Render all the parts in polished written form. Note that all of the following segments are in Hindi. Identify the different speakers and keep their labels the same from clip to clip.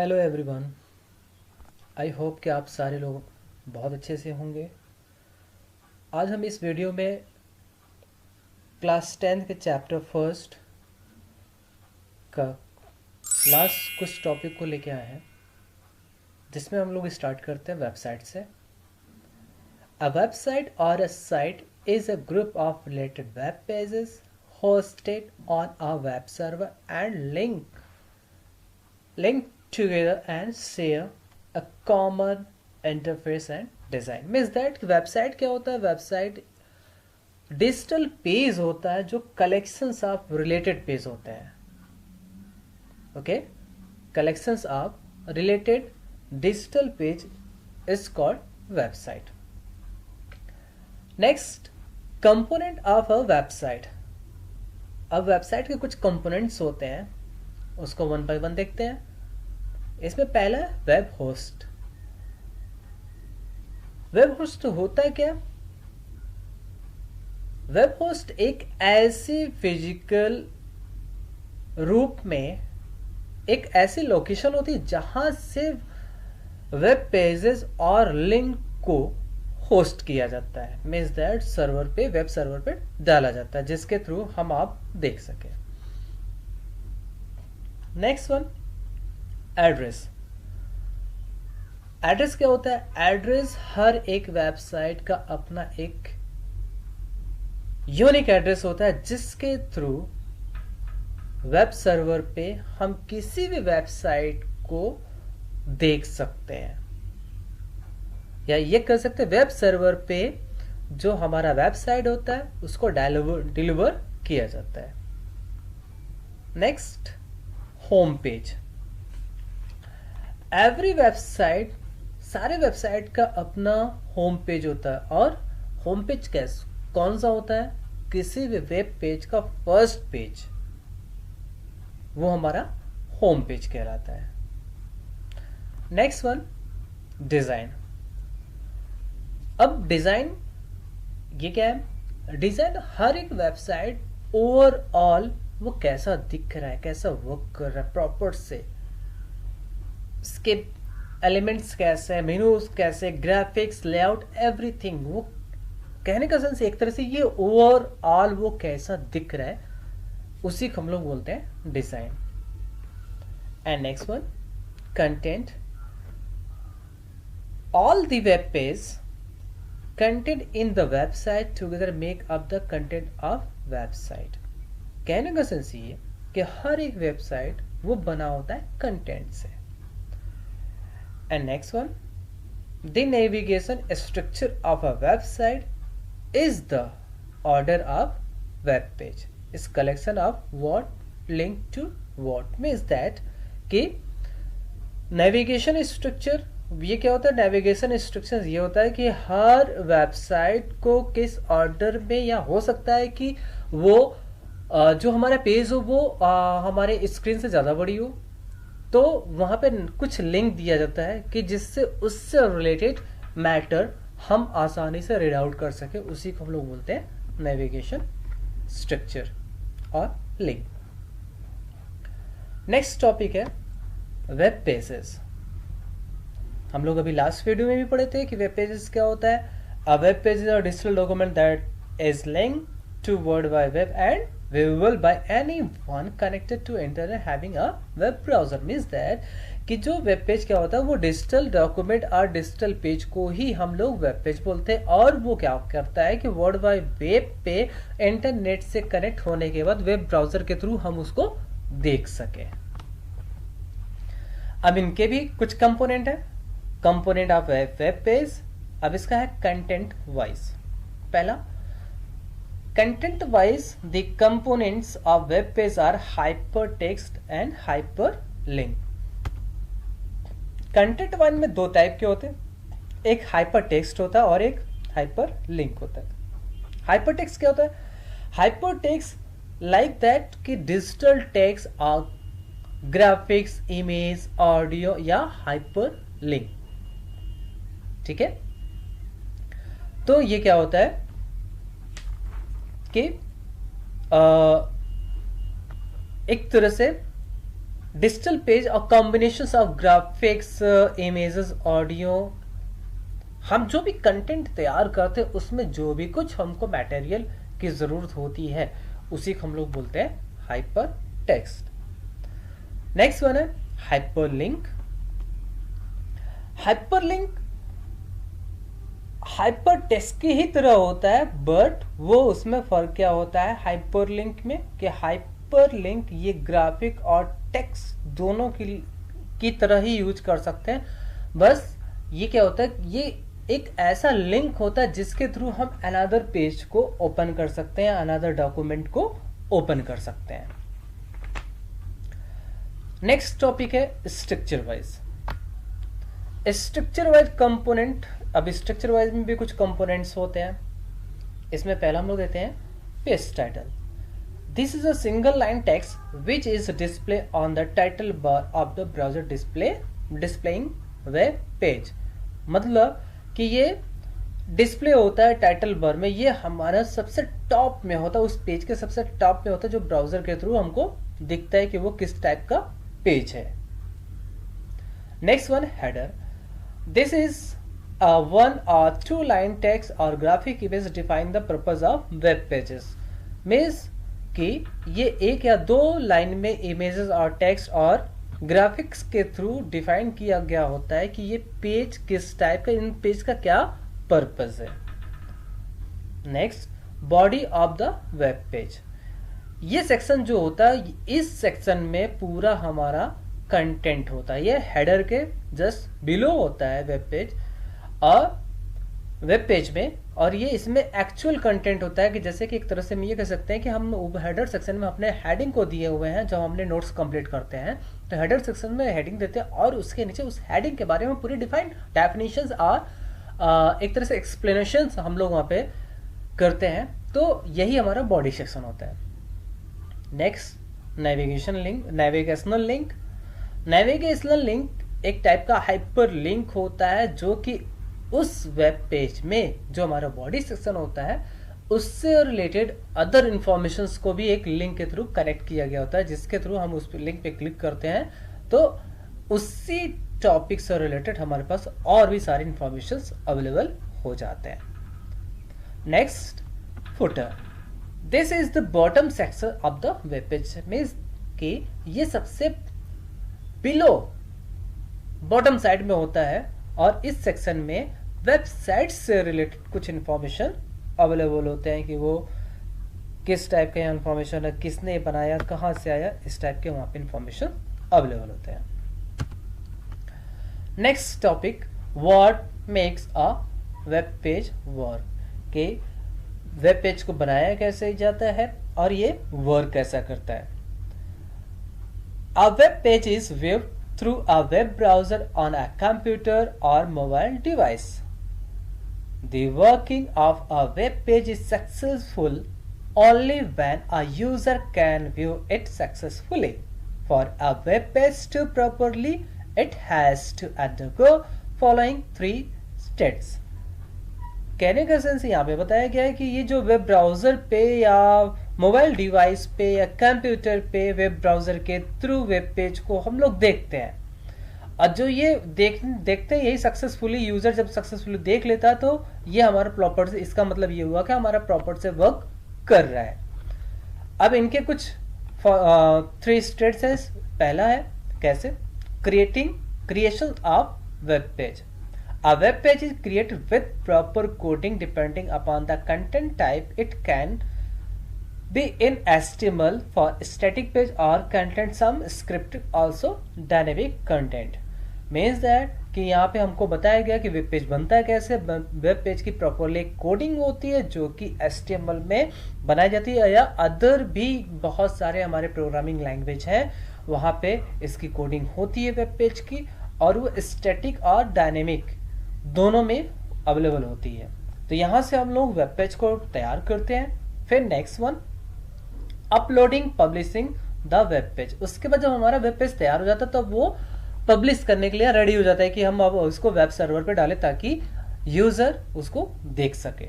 Speaker 1: Hello everyone. आई होप कि आप सारे लोग बहुत अच्छे से होंगे। आज हम इस वीडियो में क्लास 10 के चैप्टर फर्स्ट का लास्ट कुछ टॉपिक को लेके आए हैं, जिसमें हम लोग स्टार्ट करते हैं वेबसाइट से। अ वेबसाइट और a site is a group of related web pages hosted on a web server and link together and share a common interface and design। Means that website क्या होता है? वेबसाइट डिजिटल पेज होता है जो कलेक्शंस ऑफ रिलेटेड पेज होते हैं। Okay, collections of related digital page is called website. Next, component of a website. अब वेबसाइट के कुछ कंपोनेंट्स होते हैं, उसको वन बाय वन देखते हैं। इसमें पहला है वेब होस्ट। वेब होस्ट होता है क्या? वेब होस्ट एक ऐसी फिजिकल रूप में एक ऐसी लोकेशन होती है जहां से वेब पेजेस और लिंक को होस्ट किया जाता है। मीन्स दैट सर्वर पे, वेब सर्वर पे डाला जाता है, जिसके थ्रू हम आप देख सके। Next one, address. एड्रेस क्या होता है? एड्रेस हर एक वेबसाइट का अपना एक यूनिक एड्रेस होता है, जिसके थ्रू वेब सर्वर पे हम किसी भी वेबसाइट को देख सकते हैं, या ये कर सकते हैं वेब सर्वर पे जो हमारा वेबसाइट होता है उसको डिलीवर किया जाता है। Next, home page. Every website, सारे वेबसाइट का अपना होम पेज होता है। और होम पेज कैसे, कौन सा होता है? किसी भी वेब पेज का फर्स्ट पेज, वो हमारा होम पेज कहलाता है। Next one, design. अब डिजाइन ये क्या है? डिजाइन हर एक वेबसाइट ओवरऑल वो कैसा दिख रहा है, कैसा वर्क कर रहा है प्रॉपर से, इसके एलिमेंट्स कैसे हैं, मेनूज कैसे, ग्राफिक्स, लेआउट, एवरीथिंग। वो कहने का सेंस एक तरह से ये ओवरऑल वो कैसा दिख रहा है, उसी को हम लोग बोलते हैं design. And next one, content. All the web page content in the website together make up the content of website. कहने का सेंस ये कि हर एक वेबसाइट वो बना होता है कंटेंट से। And next one, the navigation structure of a website is the order of web page, is collection of what link to what. Means that कि नेविगेशन स्ट्रक्चर ये क्या होता है? नेविगेशन स्ट्रक्चर ये होता है कि हर वेबसाइट को किस ऑर्डर में, या हो सकता है कि वो जो हमारा पेज हो वो हमारे स्क्रीन से ज़्यादा बड़ी हो, तो वहाँ पे कुछ लिंक दिया जाता है कि जिससे उससे रिलेटेड मैटर हम आसानी से रीड आउट कर सके, उसी को हम लोग बोलते हैं नेविगेशन स्ट्रक्चर और लिंक। नेक्स्ट टॉपिक है वेब पेजेस। हम लोग अभी लास्ट वीडियो में भी पढ़े थे कि वेब पेजेस क्या होता है। A web page is a digital document that is linked to World Wide Web and viewable by anyone connected to internet having a web browser। means that कि जो वेब पेज क्या होता है, वो डिजिटल डॉक्यूमेंट और डिजिटल पेज को ही हम लोग वेब पेज बोलते हैं। और वो क्या करता है कि वर्ल्ड वाइड वेब पे इंटरनेट से कनेक्ट होने के बाद वेब ब्राउजर के थ्रू हम उसको देख सके। अब इनके भी कुछ कंपोनेंट है। Component of web page. अब इसका है कंटेंट वाइज। पहला, content wise the components of web page are hypertext and hyperlink। Content wise में दो टाइप के होते हैं, एक हाइपरटेक्स्ट होता है और एक हाइपरलिंक होता है। हाइपरटेक्स्ट क्या होता है? हाइपरटेक्स्ट लाइक दैट कि डिजिटल टेक्स्ट और ग्राफिक्स, इमेज, ऑडियो या हाइपरलिंक। ठीक है, तो ये क्या होता है कि एक तरह से डिजिटल पेज और combination of graphics, images, audio, हम जो भी कंटेंट तैयार करते हैं उसमें जो भी कुछ हमको मटेरियल की जरूरत होती है उसी को हम लोग बोलते हैं हाइपर टेक्स्ट। नेक्स्ट वन है हाइपरलिंक। हाइपरलिंक हाइपर टेक्स्ट की ही तरह होता है, बट वो उसमें फर्क क्या होता है हाइपरलिंक में, कि हाइपरलिंक ये ग्राफिक और टेक्स्ट दोनों की तरह ही यूज कर सकते हैं। बस ये क्या होता है, ये एक ऐसा लिंक होता है जिसके थ्रू हम अनदर पेज को ओपन कर सकते हैं, अनदर डॉक्यूमेंट को ओपन कर सकते हैं। नेक्स्ट टॉपिक है structure wise. Structure wise component, अब स्ट्रक्चर वाइज में भी कुछ कंपोनेंट्स होते हैं। इसमें पहला हम लोग देते हैं page title. This is a single line text which is display on the title bar of the browser displaying web page. मतलब कि ये डिस्प्ले होता है टाइटल बार में, ये हमारा सबसे टॉप में होता है, उस पेज के सबसे टॉप में होता है जो ब्राउजर के थ्रू हमको दिखता है कि वो किस टाइप का पेज है। Next one header. This is one or two line text or graphic image define the purpose of web pages। Means कि ये एक या दो लाइन में इमेजेस और टेक्स्ट और ग्राफिक्स के थ्रू डिफाइन किया गया होता है कि ये पेज किस टाइप का, इन पेज का क्या पर्पस है। Next body of the web page. ये सेक्शन जो होता है, इस सेक्शन में पूरा हमारा कंटेंट होता है, ये हेडर के जस्ट बिलो होता है वेब पेज और वेब पेज में, और ये इसमें एक्चुअल कंटेंट होता है कि जैसे कि एक तरह से हम ये कह सकते हैं कि हम हेडर सेक्शन में अपने हेडिंग को दिए हुए हैं, जब हमने नोट्स कंप्लीट करते हैं तो हेडर सेक्शन में हेडिंग देते हैं और उसके नीचे उस हेडिंग के बारे में पूरी डिफाइंड डेफिनेशंस और एक तरह से एक्सप्लेनेशंस हम लोग वहाँ पे करते हैं। तो यही हमारा बॉडी सेक्शन होता है। Next navigational link. Navigational link एक टाइप का हाइपर लिंक होता है जो कि उस वेब पेज में जो हमारा बॉडी सेक्शन होता है उससे रिलेटेड अदर इंफॉर्मेशंस को भी एक लिंक के थ्रू कनेक्ट किया गया होता है, जिसके थ्रू हम उस लिंक पे क्लिक करते हैं तो उसी टॉपिक से रिलेटेड हमारे पास और भी सारी इंफॉर्मेशंस अवेलेबल हो जाते हैं। Next footer. This is the bottom section of the web page. Means कि ये सबसे बिलो बॉटम साइड में होता है और इस सेक्शन में वेबसाइट से रिलेटेड कुछ इंफॉर्मेशन अवेलेबल होते हैं कि वो किस टाइप का इंफॉर्मेशन है, किसने बनाया, कहाँ से आया, इस टाइप के वहाँ पे इंफॉर्मेशन अवेलेबल होते हैं। Next topic what makes a web page work, कि वेब पेज को बनाया कैसे जाता है और ये वर्क कैसा करता है। A web page is viewed through a web browser on a computer or mobile device. The working of a web page is successful only when a user can view it successfully. For a web page to properly, it has to undergo following 3 steps. कहने का सेंस यहाँ पे बताया गया है कि ये जो वेब ब्राउजर पे या मोबाइल डिवाइस पे या कंप्यूटर पे वेब ब्राउजर के थ्रू वेब पेज को हम लोग देखते हैं और जो ये देखते हैं यही सक्सेसफुली, यूजर जब सक्सेसफुली देख लेता है तो ये हमारा प्रॉपर से, इसका मतलब ये हुआ कि हमारा प्रॉपर से वर्क कर रहा है। अब इनके कुछ 3 स्टेप्स है। पहला है कैसे, creation of web page. A web page is created with proper coding depending upon the content type. It can be in HTML for static page or content some script also dynamic content. Means that कि यहाँ पे हमको बताया गया कि वेब पेज बनता है कैसे। वेब पेज की प्रॉपरली कोडिंग होती है जो कि HTML में बनाई जाती है या अदर भी बहुत सारे हमारे प्रोग्रामिंग लैंग्वेज हैं वहाँ पे इसकी कोडिंग होती है वेब पेज की, और वो स्टैटिक और डायनेमिक दोनों में अवेलेबल होती है। तो यहां से हम लोग वेब पेज को तैयार करते हैं। फिर next one uploading publishing the web page. उसके बाद जब हमारा वेब पेज तैयार हो जाता है तब वो पब्लिश करने के लिए रेडी हो जाता है कि हम अब उसको वेब सर्वर पे डालें ताकि यूजर उसको देख सके।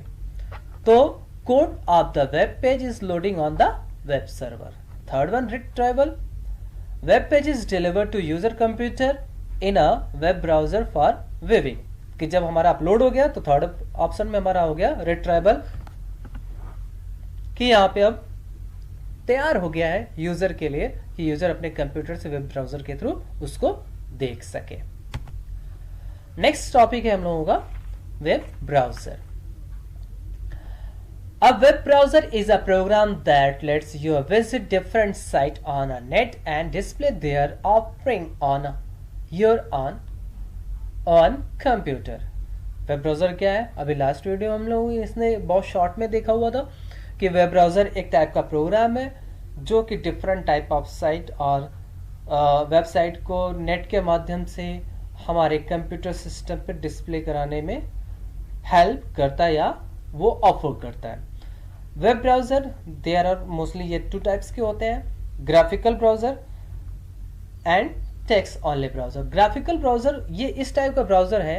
Speaker 1: तो code of the web page is loading on the web server. Third one retrieval. Web page is delivered to user computer in a web browser for viewing, कि जब हमारा अपलोड हो गया तो थर्ड ऑप्शन में हमारा हो गया रिट्राइबल, कि यहाँ पे अब तैयार हो गया है यूजर के लिए कि यूजर अपने कंप्यूटर से वेब ब्राउजर के थ्रू उसको देख सके। नेक्स्ट टॉपिक है हम लोगों का web browser. A web browser is a program that lets you visit different sites on a net and display their offering on your on computer। Web browser क्या है? अभी लास्ट वीडियो हम लोग इसने बहुत शॉर्ट में देखा हुआ था कि वेब ब्राउजर एक टाइप का प्रोग्राम है जो कि डिफरेंट टाइप ऑफ साइट और वेबसाइट को नेट के माध्यम से हमारे कंप्यूटर सिस्टम पे डिस्प्ले कराने में हेल्प करता है या वो ऑफर करता है। Web browser there are mostly ये टू टाइप्स के होते हैं, graphical browser and text only browser. Graphical browser ये इस टाइप का ब्राउजर है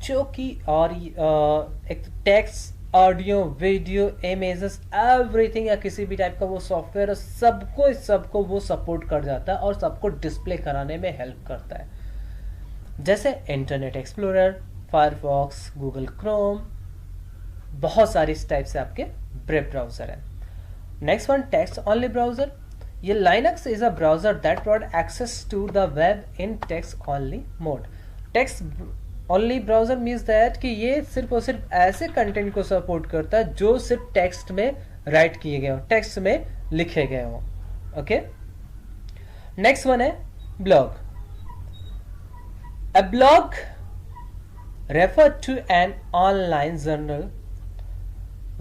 Speaker 1: जो कि और एक text, audio, video, images, everything या किसी भी टाइप का वो सॉफ्टवेयर सबको वो सपोर्ट कर जाता है और सबको डिस्प्ले कराने में हेल्प करता है, जैसे Internet Explorer, Firefox, Google Chrome, बहुत सारे इस टाइप से आपके वेब ब्राउजर है। Next one text only browser. ये Lynx is a browser that provide access to the web in text only mode. Text only browser means that कि ये सिर्फ और सिर्फ ऐसे कंटेंट को सपोर्ट करता है जो सिर्फ टेक्स्ट में राइट किए गए हो, टेक्स्ट में लिखे गए हो। ओके, नेक्स्ट वन है blog. A blog refer to an online journal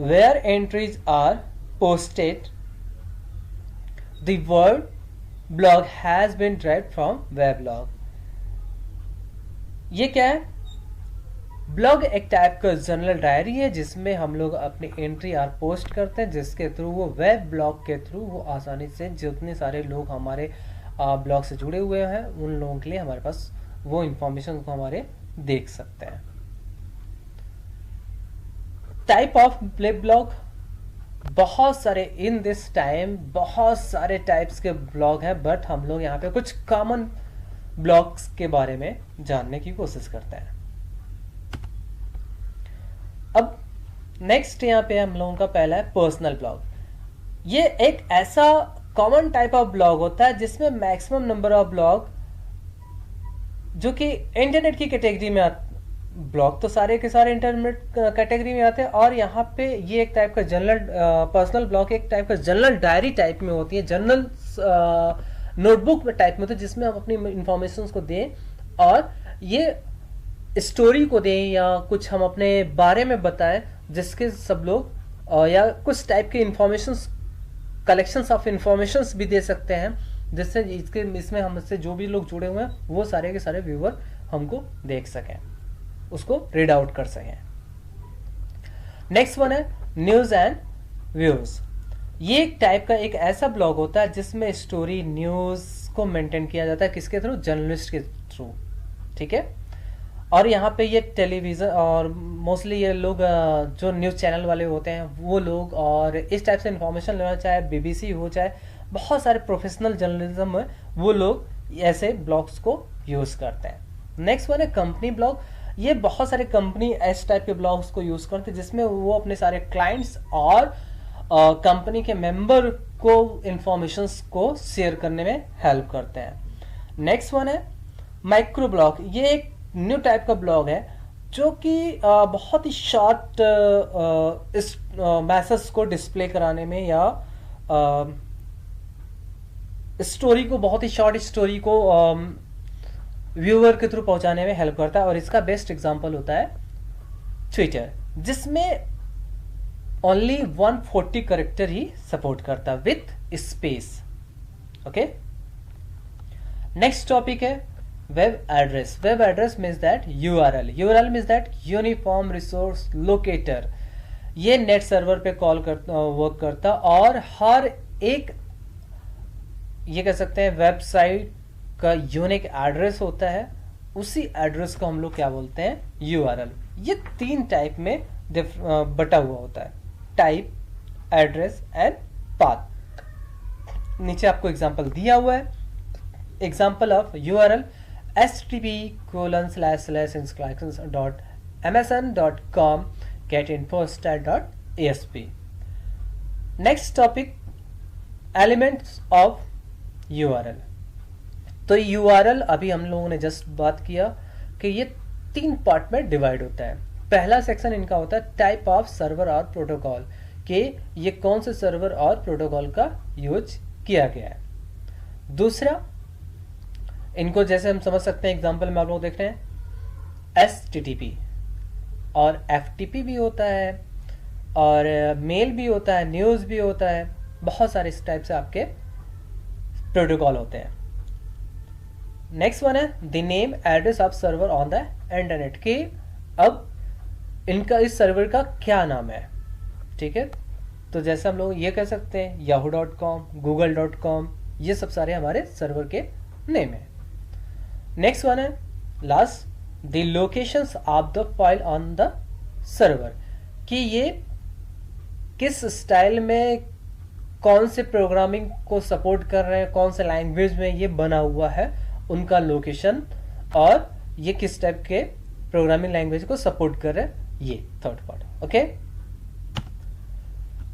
Speaker 1: where entries are posted. The word blog has been derived from weblog। ये क्या है? ब्लॉग एक टाइप का जर्नल डायरी है जिसमें हम लोग अपनी एंट्री और पोस्ट करते हैं, जिसके थ्रू वो वेब ब्लॉग के थ्रू वो आसानी से जितने सारे लोग हमारे ब्लॉग से जुड़े हुए हैं उन लोगों के लिए हमारे पास वो इंफॉर्मेशन को हमारे देख सकते हैं। टाइप ऑफ वेब ब्लॉग बहुत सारे इन दिस टाइम बहुत सारे टाइप्स के ब्लॉग हैं, बट हम लोग यहाँ पे कुछ कॉमन ब्लॉग्स के बारे में जानने की कोशिश करते हैं। अब नेक्स्ट यहाँ पे हम लोगों का पहला है पर्सनल ब्लॉग। ये एक ऐसा कॉमन टाइप ऑफ ब्लॉग होता है जिसमें मैक्सिमम नंबर ऑफ ब्लॉग जो कि इंटरनेट की कैटेगरी में ब्लॉग तो सारे के सारे इंटरनेट कैटेगरी में आते हैं, और यहाँ पे ये एक टाइप का जनरल पर्सनल ब्लॉग एक टाइप का जनरल डायरी टाइप में होती है, जनरल नोटबुक टाइप में होती है जिसमें हम अपनी इंफॉर्मेशन को दें और ये स्टोरी को दें या कुछ हम अपने बारे में बताएं जिसके सब लोग या कुछ टाइप के इंफॉर्मेशन कलेक्शंस ऑफ इंफॉर्मेशंस भी दे सकते हैं, जिससे इसमें हमसे जो भी लोग जुड़े हुए हैं वो सारे के सारे व्यूअर हमको देख सकें, उसको रीड आउट कर सकें। नेक्स्ट वन है न्यूज एंड व्यूज। ये एक टाइप का एक ऐसा ब्लॉग होता है जिसमें स्टोरी न्यूज को मेंटेन किया जाता है, किसके थ्रू? जर्नलिस्ट के थ्रू। ठीक है, और यहाँ पे ये टेलीविजन और मोस्टली ये लोग जो न्यूज चैनल वाले होते हैं वो लोग और इस टाइप से इंफॉर्मेशन लेना, चाहे बीबीसी हो चाहे बहुत सारे प्रोफेशनल जर्नलिज्म है, वो लोग ऐसे ब्लॉग्स को यूज करते हैं। नेक्स्ट वन है कंपनी ब्लॉग। ये बहुत सारे कंपनी इस टाइप के ब्लॉग्स को यूज करते हैं जिसमें वो अपने सारे क्लाइंट्स और कंपनी के मेंबर को इंफॉर्मेशंस को शेयर करने में हेल्प करते हैं। नेक्स्ट वन है माइक्रो ब्लॉग। ये एक न्यू टाइप का ब्लॉग है जो कि बहुत ही शॉर्ट इस मैसेज को डिस्प्ले कराने में या स्टोरी को, बहुत ही शॉर्ट स्टोरी को व्यूअर के थ्रू पहुंचाने में हेल्प करता है, और इसका बेस्ट एग्जांपल होता है ट्विटर, जिसमें ओनली 140 कैरेक्टर ही सपोर्ट करता है with space. Okay, next topic है web address. Web address means that URL. URL means that uniform resource locator. ये नेट सर्वर पे वर्क करता और हर एक ये कह सकते हैं वेबसाइट का यूनिक एड्रेस होता है, उसी एड्रेस को हम लोग क्या बोलते हैं? यूआरएल। ये तीन टाइप में बटा हुआ होता है, टाइप, एड्रेस एंड पाथ। नीचे आपको एग्जांपल दिया हुआ है। Example of URL http://instructions.msn.com getinfostat.asp. Next topic, elements of URL. तो URL अभी हम लोगों ने जस्ट बात किया कि ये 3 पार्ट में डिवाइड होता है. पहला सेक्शन इनका होता है टाइप ऑफ सर्वर और प्रोटोकॉल, कि ये कौन से सर्वर और प्रोटोकॉल का यूज किया गया है. दूसरा, इनको जैसे हम समझ सकते हैं, एग्जांपल में आप लोग देख रहे हैं HTTP और FTP भी होता है, और मेल भी होता है, न्यूज़ भी होता है, बहुत सारे इस टाइप से आपके प्रोटोकॉल होते हैं. नेक्स्ट वन है the name address of server on the internet, कि अब इनका इस सर्वर का क्या नाम है. ठीक है, तो जैसे हम लोग ये कह सकते हैं yahoo.com, google.com, ये सब सारे हमारे सर्वर के नेम है. नेक्स्ट वन है last, the locations of the file on the server, कि ये किस स्टाइल में कौन से प्रोग्रामिंग को सपोर्ट कर रहे हैं, कौन से लैंग्वेज में ये बना हुआ है, उनका लोकेशन, और ये किस टाइप के प्रोग्रामिंग लैंग्वेज को सपोर्ट कर रहे हैं, ये third part. Okay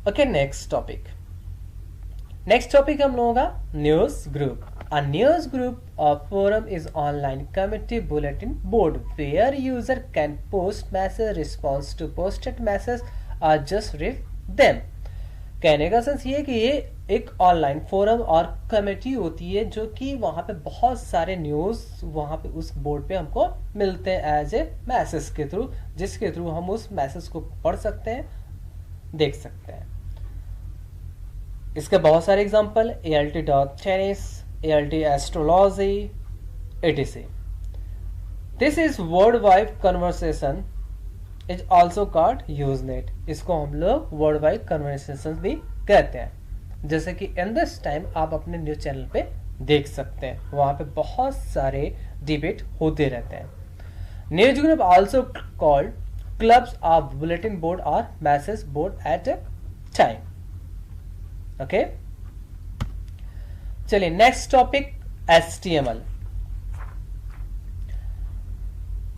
Speaker 1: okay, next topic हम लोगों का news group. A news group or forum is online community bulletin board where user can post message, response to posted message or just read them. कहने का सेंस ये है कि ये एक ऑनलाइन फोरम और कमेटी होती है जो कि वहाँ पे बहुत सारे न्यूज़ वहाँ पे उस बोर्ड पे हमको मिलते हैं एज ए मैसेज के थ्रू, जिसके थ्रू हम उस मैसेज को पढ़ सकते हैं, देख सकते हैं. इसके बहुत सारे example, ALT.tennis, ALT astrology, etc. This is worldwide conversation is also called Usenet. इसको हम लोग worldwide conversations भी कहते हैं. जैसे कि in this time आप अपने न्यूज चैनल पे देख सकते हैं, वहाँ पे बहुत सारे डिबेट होते रहते हैं. News group also called clubs of bulletin board or message board at a time. Okay? चलिए नेक्स्ट टॉपिक HTML.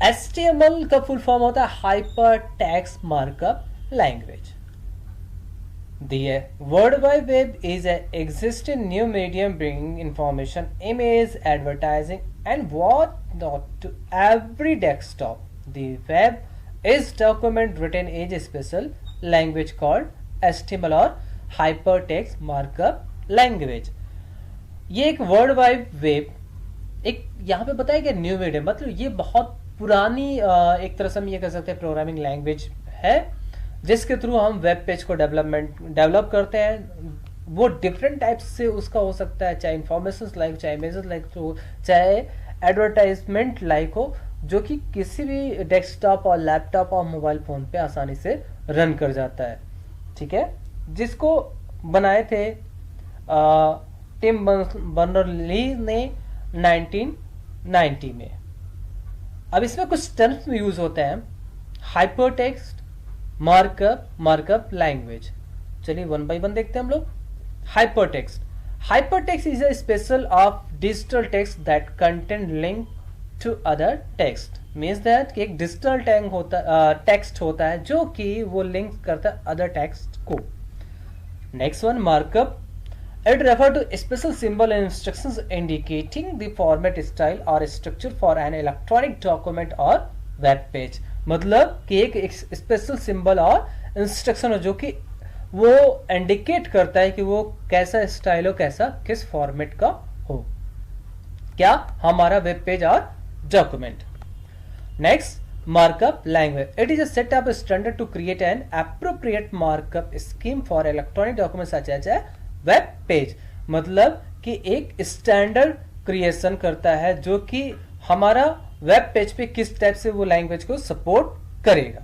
Speaker 1: HTML का फुल फॉर्म होता है hyper text markup language. The World Wide Web is an existing new medium bringing information, image, advertising, and whatnot to every desktop. The web is document written in a special language called HTML और hypertext markup language. ये एक वर्ल्ड वाइड वेब, एक यहाँ पे बताया गया न्यू मीडियम, मतलब ये बहुत पुरानी एक तरह से हम ये कह सकते हैं प्रोग्रामिंग लैंग्वेज है, जिसके थ्रू हम वेब पेज को डेवलप करते हैं. वो डिफरेंट टाइप्स से उसका हो सकता है, चाहे इंफॉर्मेशन लाइक, चाहे इमेजेस लाइक हो, चाहे एडवर्टाइजमेंट लाइक हो, जो कि किसी भी डेस्कटॉप और लैपटॉप और मोबाइल फोन पे आसानी से रन कर जाता है. ठीक है, जिसको बनाए थे टिम बर्नर्स-ली ने 1990 में. अब इसमें कुछ टर्म्स यूज होते हैं, हाइपरटेक्स्ट, मार्कअप लैंग्वेज. चलिए वन बाय वन देखते हैं हम लोग. Hypertext is a special of digital text that contain link to other text. Means that कि एक डिजिटल टेक्स्ट होता है जो कि वो लिंक करता है अदर टेक्स्ट को. Next one, markup. It refers to special symbol and instructions indicating the format, style or structure for an electronic document or web page. मतलब कि एक स्पेशल सिंबल और इंस्ट्रक्शन हो जो कि वो इंडिकेट करता है कि वो कैसा स्टाइल हो, कैसा किस फॉर्मेट का हो, क्या हमारा वेब पेज और document. Next, markup language. It is a set of standard to create an appropriate markup scheme for electronic documents such as a web page. मतलब कि एक स्टैंडर्ड क्रिएशन करता है जो कि हमारा वेब पेज पे किस टाइप से वो लैंग्वेज को सपोर्ट करेगा.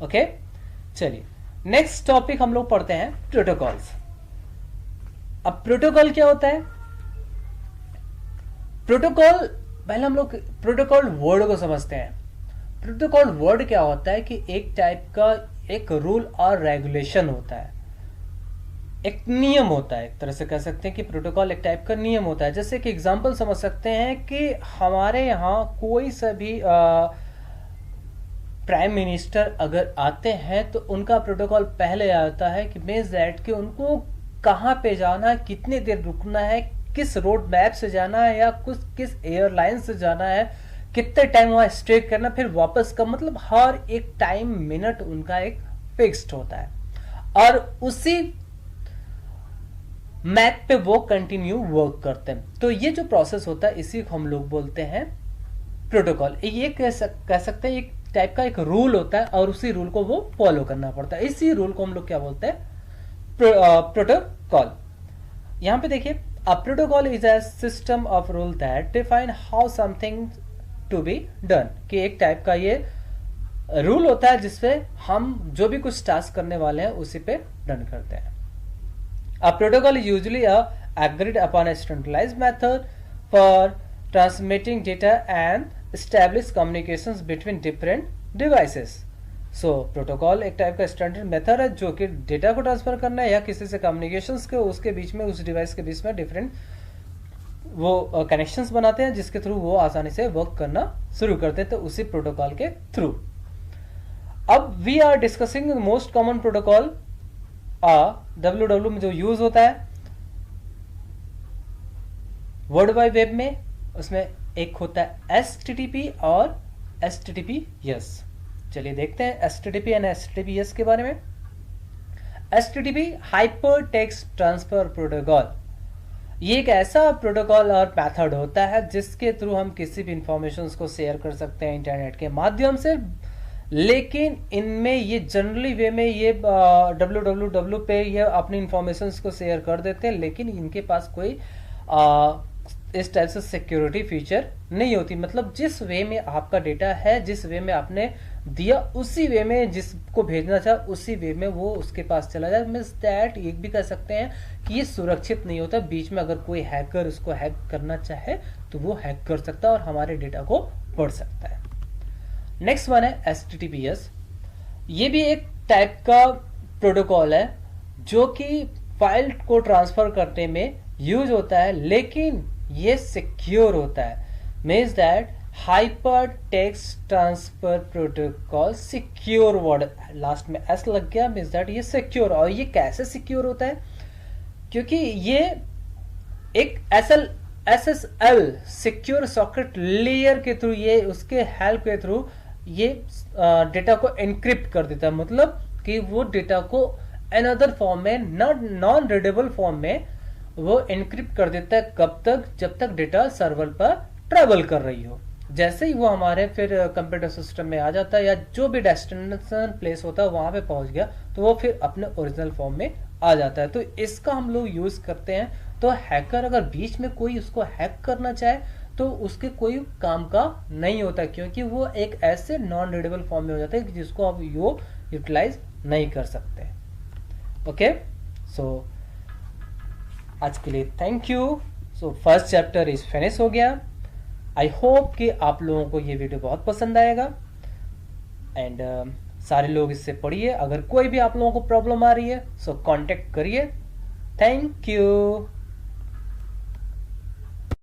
Speaker 1: ओके, चलिए नेक्स्ट टॉपिक हम लोग पढ़ते हैं प्रोटोकॉल्स. अब प्रोटोकॉल क्या होता है? प्रोटोकॉल, पहले हम लोग प्रोटोकॉल वर्ड को समझते हैं. प्रोटोकॉल वर्ड क्या होता है कि एक टाइप का एक रूल और रेगुलेशन होता है. एक नियम होता है, एक तरह से कह सकते हैं कि प्रोटोकॉल एक टाइप का नियम होता है। जैसे कि एग्जांपल समझ सकते हैं कि हमारे यहाँ कोई सा भी प्राइम मिनिस्टर अगर आते हैं तो उनका प्रोटोकॉल पहले आता है कि मीन्स दैट कि उनको कहाँ पे जाना है, कितनी देर रुकना है, किस रोड मैप से जाना है या कुछ किस एयरलाइन से जाना है, कितने टाइम वहाँ स्टे करना, फिर वापस का, मतलब हर एक टाइम मिनट उनका एक फिक्स्ड होता है और उसी मैप पे वो कंटिन्यू वर्क करते हैं। तो ये जो प्रोसेस होता है इसी को हम लोग बोलते हैं प्रोटोकॉल। ये कह सकते हैं एक टाइप का एक रूल होता है और उसी रूल को वो फॉलो करना पड़ता है। इसी रूल को हम लोग क्या बोलते हैं, प्रोटोकॉल। यहां पे देखिए, a protocol is a system of rule that define how something to be done, कि एक टाइप का ये रूल होता है जिसपे हम जो भी कुछ टास्क करने वाले हैं उसी पे डन करते हैं। A protocol is usually a agreed upon a standardized method for transmitting data and establish communications between different devices. So protocol एक टाइप का स्टैंडर्ड मेथड है जो कि डेटा को ट्रांसफर करना है या किसी से कम्युनिकेशंस के उसके बीच में, उस डिवाइस के बीच में डिफरेंट वो कनेक्शंस बनाते हैं जिसके थ्रू वो आसानी से वर्क करना शुरू करते हैं, तो उसी प्रोटोकॉल के थ्रू। अब we are discussing most common protocol WWW में जो यूज होता है वर्ल्ड वाइड वेब में, उसमें एक होता है HTTP और HTTPS। चलिए देखते हैं HTTP एंड HTTPS के बारे में। HTTP hyper text transfer protocol, ये एक ऐसा प्रोटोकॉल और मेथड होता है जिसके थ्रू हम किसी भी इंफॉर्मेशन को शेयर कर सकते हैं इंटरनेट के माध्यम से, लेकिन इनमें ये जनरली वे में ये www पे ये अपनी इंफॉर्मेशन को शेयर कर देते हैं, लेकिन इनके पास कोई इस टाइप से सिक्योरिटी फीचर नहीं होती। मतलब जिस वे में आपका डेटा है, जिस वे में आपने दिया, उसी वे में जिसको भेजना चाहे उसी वे में वो उसके पास चला जाए। मीन्स दैट ये भी कह सकते हैं कि ये सुरक्षित नहीं होता। बीच में अगर कोई हैकर उसको हैक करना चाहे तो वो हैक कर सकता है और हमारे डेटा को पढ़ सकता है। नेक्स्ट वन है HTTPS। ये भी एक टाइप का प्रोटोकॉल है जो कि फाइल को ट्रांसफर करने में यूज होता है, लेकिन ये सिक्योर होता है। Means that hyper text transfer protocol, secure word last में एस लग गया, मीन्स दैट ये सिक्योर। और ये कैसे सिक्योर होता है, क्योंकि ये एक SSL सिक्योर सॉकेट लेयर के थ्रू, ये उसके हेल्प के थ्रू ये डेटा को एनक्रिप्ट कर देता है। मतलब कि वो डेटा को अनदर फॉर्म में, नॉन रीडेबल फॉर्म में वो एनक्रिप्ट कर देता है। कब तक, जब तक डेटा सर्वर पर ट्रेवल कर रही हो। जैसे ही वो हमारे फिर कंप्यूटर सिस्टम में आ जाता है या जो भी डेस्टिनेशन प्लेस होता है वहां पे पहुंच गया तो वो फिर अपने ओरिजिनल फॉर्म में आ जाता है। तो इसका हम लोग यूज करते हैं। तो हैकर अगर बीच में कोई उसको हैक करना चाहे तो उसके कोई काम का नहीं होता, क्योंकि वो एक ऐसे नॉन रीडेबल फॉर्म में हो जाता है जिसको आप यूटिलाइज नहीं कर सकते। ओके, सो आज के लिए thank you. So first chapter is finish हो गया। आई होप कि आप लोगों को ये वीडियो बहुत पसंद आएगा एंड सारे लोग इससे पढ़िए। अगर कोई भी आप लोगों को प्रॉब्लम आ रही है सो कांटेक्ट करिए। Thank you.